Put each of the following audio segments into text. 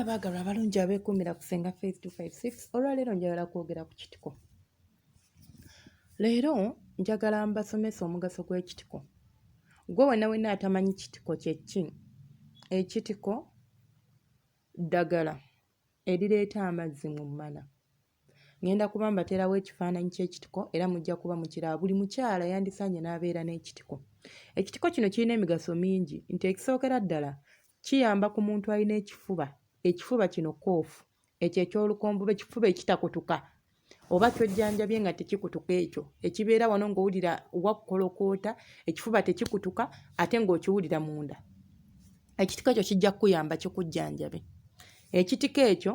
abaagalwa abalungi abeekuumira ku Ssenga Faith 256 olwaleero njagala kwogera ku kitiko. Leero njagala mbasomesa omugaso gw'ekitiko. Gwe wenna atamanyi kitiko kye ki? Ekitiko ddagala erireeta amazzi mu mmana. Ngenda kuba mbateerawo ekifaananyi ky'ekitiko era mujja kuba mukiraba. Buli mukyala yandisaanye n'abeera n'ekitiko. Ekitiko kino kirina emigaso mingi nti ekisookera ddala kiyamba ku muntu alina ekifuba. Ekifuba kino koofu, ekyo eky'olukombo, ekifuba ekitakutuka oba kyojjanjabye nga tekikutuka, ekyo ekibeera wano ng'owulira wakkolokoota, ekifuba tekikutuka ate ng'okiwulira munda. Ekitiko ekyo kijja kukuyamba kikujjanjabe. Ekitiko ekyo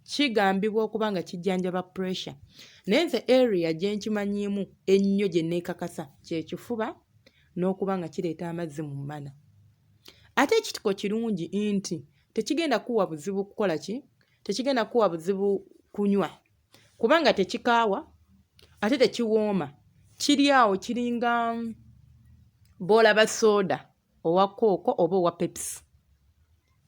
kigambibwa okuba nga kijjanjaba pressure. Naye nze area gye nkimanyiimu ennyo gye neekakasa kyekifuba n'okuba nga kireeta amazzi mu mmana. Ate ekitiko kirungi nti tekigenda kuwa buzibu kukola ki? Tekigenda kuwa buzibu kunywa. Kubanga tekikaawa ate tekiwooma. Kiri awo kiringa bw'olaba soda owa kooko oba owa pepsi.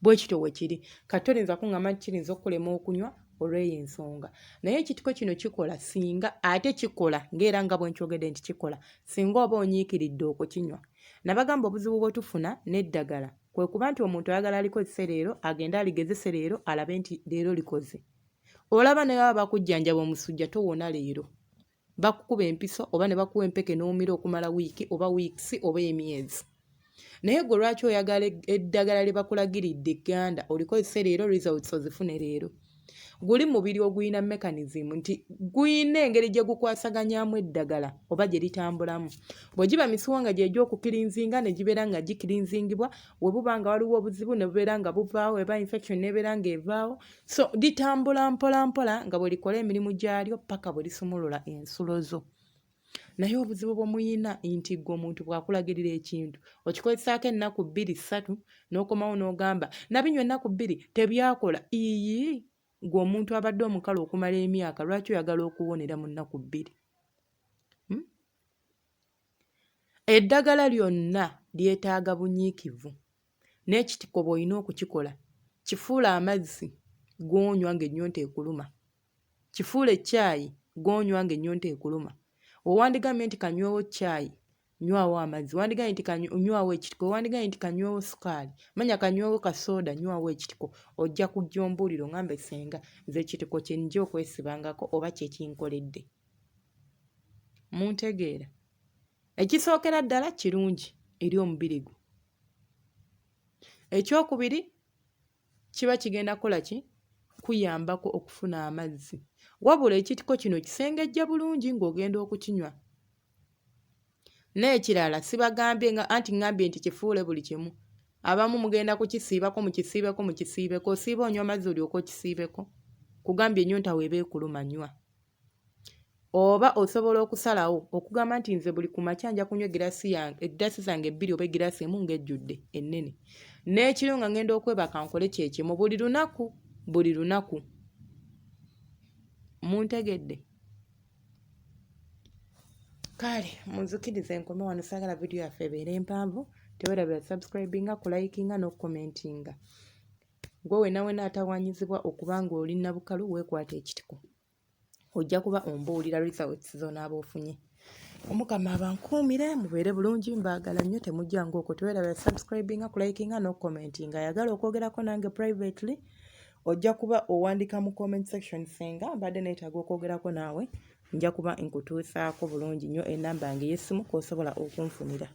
Bwe kityo we kiri. Kati toyinza kuŋŋamba nti kirinza okukulema okunywa olw'eyo ensonga. Naye ekitiko kino kikola singa ate kikola ng'era nga bwe nkyogedde nti kikola singa oba onyiikiridde okukinywa. Nabagamba obuzibu bwe tufuna n'eddagala kwe kuba nti omuntu ayagala alikozese leero agende aligezese leero alabe nti leero likoze. Olaba naye baba bakujjanjaba omusujja towona leero. Bakukuba empiso oba ne bakuwa empeke n'omira okumala wiiki oba wiikisi oba emyezi. Naye gwe lwaki oyagala eddagala lye bakulagiridde egganda olikozese leero results ozifune leero? Guli mubiri oguyina mechanism nti guyina engeri gye gukwasaganyaamu eddagala oba gye litambulamu. Bwe giba misuwa nga gy'egya okukirinzinga ne gibeera nga gikirinzingibwa, we buba nga waliwo obuzibu ne bubeera nga buvaawo, eba infection n'ebeera ng'evaawo. So litambula mpola mpola nga bwe likola emirimu gyalyo paka bwe lisumulula ensulo zo. Naye obuzibu bwe muyina nti gwe omuntu bw'akulagirira ekintu okikozesaako ennaku 2-3 n'okomawo n'ogamba nabinywa ennaku 2 tebyakola. Ii gwe omuntu abadde omukalu okumala emyaka lwaki oyagala okuwonera mu nnaku 2? Eddagala lyonna lyetaaga bunyiikivu. N'ekitiko bw'olina okukikola kifuula amazzi g'onywa ng'ennyonta ekuluma. Kifuula ecaayi g'onywa ng'ennyonta ekuluma. Owandigambye nti kanywewo caayi, nywawo amazzi. Wandigambye nti nywawo ekitiko. Wandigambye nti kanywewo sukaali. Manya kanywewo kasooda, nywawo ekitiko. Ojja kujja ombuulira oŋŋambe Ssenga nze ekitiko kye nja okwesibangako oba kye kinkoledde. Muntegeera? Ekisookera ddala kirungi eri omubiri gwo. Ekyokubiri kiba kigenda kukola ki? Kuyambako okufuna amazzi. Wabula ekitiko kino kisengejja bulungi ng'ogenda okukinywa. N'ekirala sibagambye anti ŋŋambye nti kifuule buli kimu. Abamu mugenda kukisiibako mukisiibeko. Osiiba onywa amazzi olyoke okisiibeko. Kugambye ennyonta weeba ekuluma nnywa. Oba osobola okusalawo okugamba nti nze buli ku makya nja kunywa eggiraasi zange 2 oba eggiraasi emu ng'ejjudde ennene. N'ekiro nga ngenda okwebaka nkole kye kimu buli lunaku. Muntegedde? Kale munzikirize nkome wano, saagala vidiyo yaffe ebeere mpanvu. Teweerabira subscribinga, kulayikinga n'okukomentinga. Gwe wenna atawaanyizibwa okuba nga oli nabukalu weekwata ekitiko. Ojja kuba ombuulira results z'onaaba ofunye. Omukama abankuumire mubeere bulungi, mbaagala nnyo temujjanga okwo. Teweerabira subscribinga, kulayikinga n'okukomentinga. Ayagala okwogerako nange privately ojja kuba owandika mu comment section Ssenga mbadde neetaaga okwogerako naawe nja kuba nkutuusaako bulungi nnyo ennamba yange y'essimu kw'osobola okunfunira.